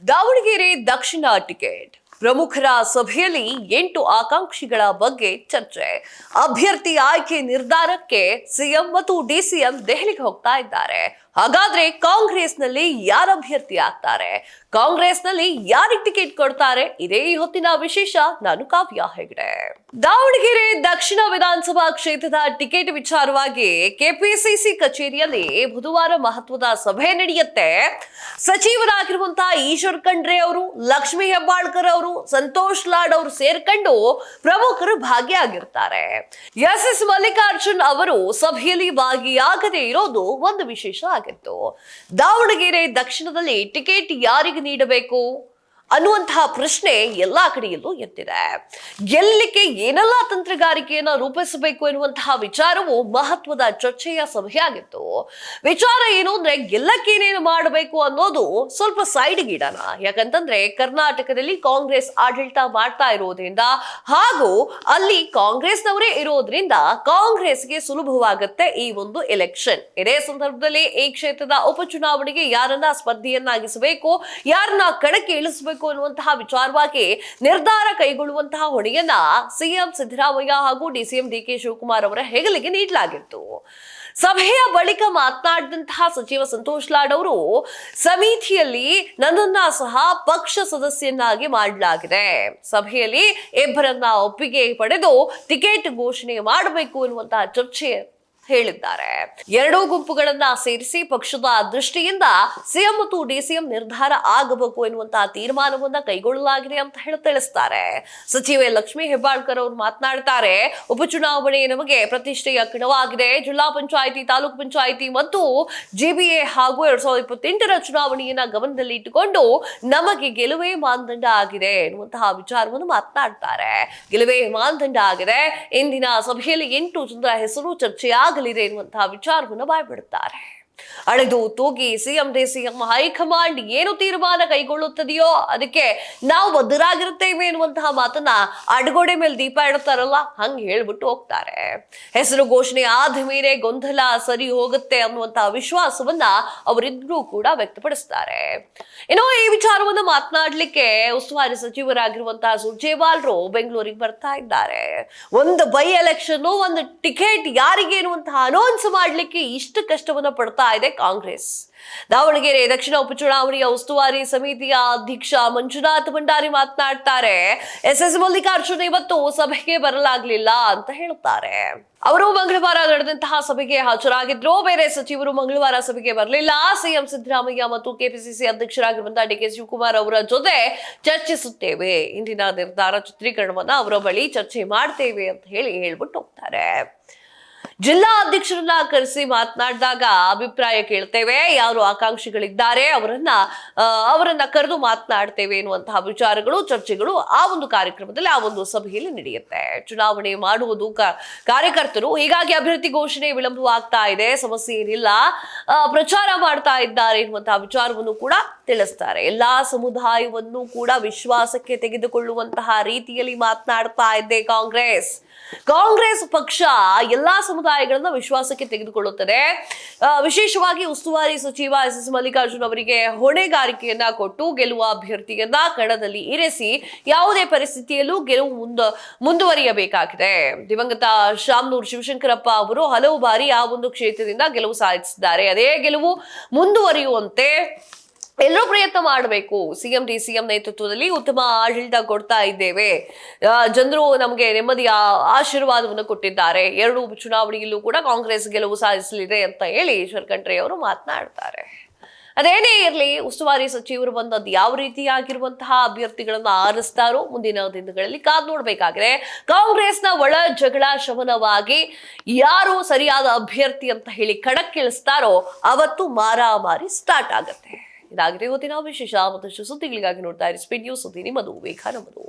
ದಾವಣಗೆರೆ ದಕ್ಷಿಣ ticket ಪ್ರಮುಖರ ಸಭೆಯಲ್ಲಿ 8 ಆಕಾಂಕ್ಷಿಗಳ ಬಗ್ಗೆ ಚರ್ಚೆ. ಅಭ್ಯರ್ಥಿ ಆಯ್ಕೆ ನಿರ್ಧಾರಕ್ಕೆ ಸಿಎಂ ಮತ್ತು ಡಿಸಿಎಂ ದೆಹಲಿಗೆ ಹೋಗ್ತಾ ಇದ್ದಾರೆ. ಹಾಗಾದ್ರೆ ಕಾಂಗ್ರೆಸ್ನಲ್ಲಿ ಯಾರು ಅಭ್ಯರ್ಥಿ ಆಗ್ತಾರೆ, ಕಾಂಗ್ರೆಸ್ನಲ್ಲಿ ಯಾರಿಗೆ ಟಿಕೆಟ್ ಕೊಡ್ತಾರೆ, ಇದೇ ಈ ಹೊತ್ತಿನ ವಿಶೇಷ. ನಾನು ಕಾವ್ಯ ಹೆಗಡೆ. ದಾವಣಗೆರೆ ದಕ್ಷಿಣ ವಿಧಾನಸಭಾ ಕ್ಷೇತ್ರದ ಟಿಕೆಟ್ ವಿಚಾರವಾಗಿ ಕೆಪಿಸಿಸಿ ಕಚೇರಿಯಲ್ಲಿ ಬುಧವಾರ ಮಹತ್ವದ ಸಭೆ ನಡೆಯುತ್ತೆ. ಸಚಿವರಾಗಿರುವಂತಹ ಈಶ್ವರ್ ಖಂಡ್ರೆ ಅವರು, ಲಕ್ಷ್ಮೀ ಹೆಬ್ಬಾಳ್ಕರ್ ಅವರು, ಸಂತೋಷ್ ಲಾಡ್ ಅವರು ಸೇರ್ಕೊಂಡು ಪ್ರಮುಖರು ಭಾಗಿಯಾಗಿರ್ತಾರೆ. ಎಸ್ ಮಲ್ಲಿಕಾರ್ಜುನ್ ಅವರು ಸಭೆಯಲ್ಲಿ ಭಾಗಿಯಾಗದೇ ಇರೋದು ಒಂದು ವಿಶೇಷ ಆಗಿತ್ತು. ದಾವಣಗೆರೆ ದಕ್ಷಿಣದಲ್ಲಿ ಟಿಕೆಟ್ ಯಾರಿಗೆ ನೀಡಬೇಕು ಅನ್ನುವಂತಹ ಪ್ರಶ್ನೆ ಎಲ್ಲಾ ಕಡೆಯಲ್ಲೂ ಎದ್ದಿದೆ. ಗೆಲ್ಲಲಿಕ್ಕೆ ಏನೆಲ್ಲ ತಂತ್ರಗಾರಿಕೆಯನ್ನ ರೂಪಿಸಬೇಕು ಎನ್ನುವಂತಹ ವಿಚಾರವು ಮಹತ್ವದ ಚರ್ಚೆಯ ಸಭೆಯಾಗಿತ್ತು. ವಿಚಾರ ಏನು ಅಂದ್ರೆ, ಗೆಲ್ಲಕ್ಕೇನೇನು ಮಾಡಬೇಕು ಅನ್ನೋದು ಸ್ವಲ್ಪ ಸೈಡ್ಗೆ ಇಡೋಣ. ಯಾಕಂತಂದ್ರೆ ಕರ್ನಾಟಕದಲ್ಲಿ ಕಾಂಗ್ರೆಸ್ ಆಡಳಿತ ಮಾಡ್ತಾ ಇರೋದ್ರಿಂದ ಹಾಗೂ ಅಲ್ಲಿ ಕಾಂಗ್ರೆಸ್ನವರೇ ಇರೋದ್ರಿಂದ ಕಾಂಗ್ರೆಸ್ಗೆ ಸುಲಭವಾಗುತ್ತೆ ಈ ಒಂದು ಎಲೆಕ್ಷನ್. ಇದೇ ಸಂದರ್ಭದಲ್ಲಿ ಈ ಕ್ಷೇತ್ರದ ಉಪಚುನಾವಣೆಗೆ ಯಾರನ್ನ ಸ್ಪರ್ಧೆಯನ್ನಾಗಿಸಬೇಕು, ಯಾರನ್ನ ಕಣಕ್ಕೆ ಇಳಿಸಬೇಕು ಅನ್ನುವಂತಹ ವಿಚಾರವಾಗಿ ನಿರ್ಧಾರ ಕೈಗೊಳ್ಳುವಂತಹ ಹೊಣೆಯನ್ನ ಸಿಎಂ ಸಿದ್ದರಾಮಯ್ಯ ಹಾಗೂ ಡಿಸಿಎಂ ಡಿಕೆ ಶಿವಕುಮಾರ್ ಅವರ ಹೆಗಲಿಗೆ ನೀಡಲಾಗಿತ್ತು. ಸಭೆಯ ಬಳಿಕ ಮಾತನಾಡಿದಂತಹ ಸಚಿವ ಸಂತೋಷ್ ಲಾಡ್ ಅವರು, ಸಮಿತಿಯಲ್ಲಿ ನನ್ನನ್ನ ಸಹ ಪಕ್ಷ ಸದಸ್ಯನಾಗಿ ಮಾಡಲಾಗಿದೆ. ಸಭೆಯಲ್ಲಿ ಇಬ್ಬರನ್ನ ಒಪ್ಪಿಗೆ ಪಡೆದು ಟಿಕೆಟ್ ಘೋಷಣೆ ಮಾಡಬೇಕು ಎನ್ನುವಂತಹ ಚರ್ಚೆ ಹೇಳಿದ್ದಾರೆ. ಎರಡೂ ಗುಂಪುಗಳನ್ನ ಸೇರಿಸಿ ಪಕ್ಷದ ದೃಷ್ಟಿಯಿಂದ ಸಿಎಂ ಮತ್ತು ಡಿಸಿಎಂ ನಿರ್ಧಾರ ಆಗಬೇಕು ಎನ್ನುವಂತಹ ತೀರ್ಮಾನವನ್ನ ಕೈಗೊಳ್ಳಲಾಗಿದೆ ಅಂತ ತಿಳಿಸ್ತಾರೆ. ಸಚಿವೆ ಲಕ್ಷ್ಮೀ ಹೆಬ್ಬಾಳ್ಕರ್ ಅವರು ಮಾತನಾಡ್ತಾರೆ, ಉಪಚುನಾವಣೆ ನಮಗೆ ಪ್ರತಿಷ್ಠೆಯ ಕಣವಾಗಿದೆ. ಜಿಲ್ಲಾ ಪಂಚಾಯಿತಿ, ತಾಲೂಕು ಪಂಚಾಯಿತಿ ಮತ್ತು ಜಿಬಿಎ ಹಾಗೂ 2028ರ ಚುನಾವಣೆಯನ್ನ ಗಮನದಲ್ಲಿ ಇಟ್ಟುಕೊಂಡು ನಮಗೆ ಗೆಲುವೇ ಮಾನದಂಡ ಆಗಿದೆ ಎನ್ನುವಂತಹ ವಿಚಾರವನ್ನು ಮಾತನಾಡ್ತಾರೆ. ಗೆಲುವೇ ಮಾನದಂಡ ಆಗಿದೆ. ಇಂದಿನ ಸಭೆಯಲ್ಲಿ 8 ಜನರ ಹೆಸರು ಚರ್ಚೆಯಾಗಲಿದೆ ಎನ್ನುವಂತಹ ವಿಚಾರವನ್ನು ಬಾಯ್ಬಿಡುತ್ತಾರೆ. ಅಳೆದು ತೂಗಿ ಸಿಎಂ ಡಿಸಿಎಂ ಹೈಕಮಾಂಡ್ ಏನು ತೀರ್ಮಾನ ಕೈಗೊಳ್ಳುತ್ತದೆಯೋ ಅದಕ್ಕೆ ನಾವು ಬದ್ಧರಾಗಿರುತ್ತೇವೆ ಎನ್ನುವಂತಹ ಮಾತನ್ನ ಅಡ್ಗೋಡೆ ಮೇಲೆ ದೀಪ ಇಡುತ್ತಾರಲ್ಲ, ಹಂಗೆ ಹೇಳ್ಬಿಟ್ಟು ಹೋಗ್ತಾರೆ. ಹೆಸರು ಘೋಷಣೆ ಆದ ಮೇಲೆ ಗೊಂದಲ ಸರಿ ಹೋಗುತ್ತೆ ಅನ್ನುವಂತಹ ವಿಶ್ವಾಸವನ್ನ ಅವರಿದ್ರೂ ಕೂಡ ವ್ಯಕ್ತಪಡಿಸ್ತಾರೆ. ಇನ್ನು ಈ ವಿಚಾರವನ್ನು ಮಾತನಾಡ್ಲಿಕ್ಕೆ ಉಸ್ತುವಾರಿ ಸಚಿವರಾಗಿರುವಂತಹ ಸುರ್ಜೇವಾಲ್ರು ಬೆಂಗಳೂರಿಗೆ ಬರ್ತಾ ಇದ್ದಾರೆ. ಒಂದು ಬೈ ಎಲೆಕ್ಷನ್, ಒಂದು ಟಿಕೆಟ್ ಯಾರಿಗೆ ಎನ್ನುವಂತಹ ಅನೌನ್ಸ್ ಮಾಡ್ಲಿಕ್ಕೆ ಇಷ್ಟು ಕಷ್ಟವನ್ನ ಪಡ್ತಾ ಇದೆ ಕಾಂಗ್ರೆಸ್. ದಾವಣಗೆರೆ ದಕ್ಷಿಣ ಉಪಚುನಾವಣೆಯ ಉಸ್ತುವಾರಿ ಸಮಿತಿಯ ಅಧ್ಯಕ್ಷ ಮಂಜುನಾಥ್ ಭಂಡಾರಿ ಮಾತನಾಡ್ತಾರೆ, ಎಸ್ ಮಲ್ಲಿಕಾರ್ಜುನ್ ಇವತ್ತು ಸಭೆಗೆ ಬರಲಾಗ್ಲಿಲ್ಲ ಅಂತ ಹೇಳುತ್ತಾರೆ. ಅವರು ಮಂಗಳವಾರ ನಡೆದಂತಹ ಸಭೆಗೆ ಹಾಜರಾಗಿದ್ರು. ಬೇರೆ ಸಚಿವರು ಮಂಗಳವಾರ ಸಭೆಗೆ ಬರಲಿಲ್ಲ. ಸಿಎಂ ಸಿದ್ದರಾಮಯ್ಯ ಮತ್ತು ಕೆಪಿಸಿಸಿ ಅಧ್ಯಕ್ಷರಾಗಿರುವಂತಹ ಡಿಕೆ ಶಿವಕುಮಾರ್ ಅವರ ಜೊತೆ ಚರ್ಚಿಸುತ್ತೇವೆ, ಇಂದಿನ ನಿರ್ಧಾರ ಚಿತ್ರೀಕರಣವನ್ನ ಅವರ ಬಳಿ ಚರ್ಚೆ ಮಾಡ್ತೇವೆ ಅಂತ ಹೇಳ್ಬಿಟ್ಟು ಹೋಗ್ತಾರೆ. ಜಿಲ್ಲಾ ಅಧ್ಯಕ್ಷರನ್ನ ಕರೆಸಿ ಮಾತನಾಡಿದಾಗ ಅಭಿಪ್ರಾಯ ಕೇಳ್ತೇವೆ, ಯಾರು ಆಕಾಂಕ್ಷಿಗಳಿದ್ದಾರೆ ಅವರನ್ನ ಕರೆದು ಮಾತನಾಡ್ತೇವೆ ಎನ್ನುವಂತಹ ವಿಚಾರಗಳು, ಚರ್ಚೆಗಳು ಆ ಒಂದು ಕಾರ್ಯಕ್ರಮದಲ್ಲಿ, ಆ ಒಂದು ಸಭೆಯಲ್ಲಿ ನಡೆಯುತ್ತೆ. ಚುನಾವಣೆ ಮಾಡುವುದು ಕಾರ್ಯಕರ್ತರು, ಹೀಗಾಗಿ ಅಭ್ಯರ್ಥಿ ಘೋಷಣೆ ವಿಳಂಬವಾಗ್ತಾ ಇದೆ, ಸಮಸ್ಯೆ ಏನಿಲ್ಲ, ಪ್ರಚಾರ ಮಾಡ್ತಾ ಇದ್ದಾರೆ ಎನ್ನುವಂತಹ ವಿಚಾರವನ್ನು ಕೂಡ ತಿಳಿಸ್ತಾರೆ. ಎಲ್ಲಾ ಸಮುದಾಯವನ್ನು ಕೂಡ ವಿಶ್ವಾಸಕ್ಕೆ ತೆಗೆದುಕೊಳ್ಳುವಂತಹ ರೀತಿಯಲ್ಲಿ ಮಾತನಾಡ್ತಾ ಇದೆ ಕಾಂಗ್ರೆಸ್ ಪಕ್ಷ ಎಲ್ಲಾ ಸಮುದಾಯಗಳನ್ನ ವಿಶ್ವಾಸಕ್ಕೆ ತೆಗೆದುಕೊಳ್ಳುತ್ತದೆ. ವಿಶೇಷವಾಗಿ ಉಸ್ತುವಾರಿ ಸಚಿವ ಎಸ್ ಮಲ್ಲಿಕಾರ್ಜುನ್ ಅವರಿಗೆ ಹೊಣೆಗಾರಿಕೆಯನ್ನ ಕೊಟ್ಟು ಗೆಲ್ಲುವ ಅಭ್ಯರ್ಥಿಯನ್ನ ಕಣದಲ್ಲಿ ಇರಿಸಿ ಯಾವುದೇ ಪರಿಸ್ಥಿತಿಯಲ್ಲೂ ಗೆಲುವು ಮುಂದುವರಿಯಬೇಕಾಗಿದೆ. ದಿವಂಗತ ಶಾಮನೂರ್ ಶಿವಶಂಕರಪ್ಪ ಅವರು ಹಲವು ಬಾರಿ ಆ ಒಂದು ಕ್ಷೇತ್ರದಿಂದ ಗೆಲುವು ಸಾಧಿಸಿದ್ದಾರೆ. ಅದೇ ಗೆಲುವು ಮುಂದುವರಿಯುವಂತೆ ಎಲ್ಲರೂ ಪ್ರಯತ್ನ ಮಾಡಬೇಕು. ಸಿಎಂ ಡಿಸಿಎಂ ನೇತೃತ್ವದಲ್ಲಿ ಉತ್ತಮ ಆಡಳಿತ ಕೊಡ್ತಾ ಇದ್ದೇವೆ, ಜನರು ನಮಗೆ ನೆಮ್ಮದಿಯ ಆಶೀರ್ವಾದವನ್ನು ಕೊಟ್ಟಿದ್ದಾರೆ. 2 ಉಪಚುನಾವಣೆಯಲ್ಲೂ ಕೂಡ ಕಾಂಗ್ರೆಸ್ ಗೆಲುವು ಸಾಧಿಸಲಿದೆ ಅಂತ ಹೇಳಿ ಈಶ್ವರ್ ಖಂಡ್ರೆ ಅವರು ಮಾತನಾಡ್ತಾರೆ. ಅದೇನೇ ಇರಲಿ, ಉಸ್ತುವಾರಿ ಸಚಿವರು ಬಂದದ್ದು ಯಾವ ರೀತಿಯಾಗಿರುವಂತಹ ಅಭ್ಯರ್ಥಿಗಳನ್ನ ಆರಿಸ್ತಾರೋ ಮುಂದಿನ ದಿನಗಳಲ್ಲಿ ಕಾದು ನೋಡ್ಬೇಕಾಗಿದೆ. ಕಾಂಗ್ರೆಸ್ನ ಒಳ ಜಗಳ ಶಮನವಾಗಿ ಯಾರು ಸರಿಯಾದ ಅಭ್ಯರ್ಥಿ ಅಂತ ಹೇಳಿ ಕಣಕ್ಕಿಳಿಸ್ತಾರೋ ಅವತ್ತು ಮಾರಾಮಾರಿ ಸ್ಟಾರ್ಟ್ ಆಗುತ್ತೆ. ಇದಾಗಿದೆ ಇವತ್ತಿನ ವಿಶೇಷ. ಮತ್ತಷ್ಟು ಸುದ್ದಿಗಳಿಗಾಗಿ ನೋಡ್ತಾ ಇರಿ ಸ್ಪೀಡ್ ನ್ಯೂಸ್. ಸುದ್ದಿ ನಿಮ್ಮದು, ವೇಗ ನಮ್ಮದು.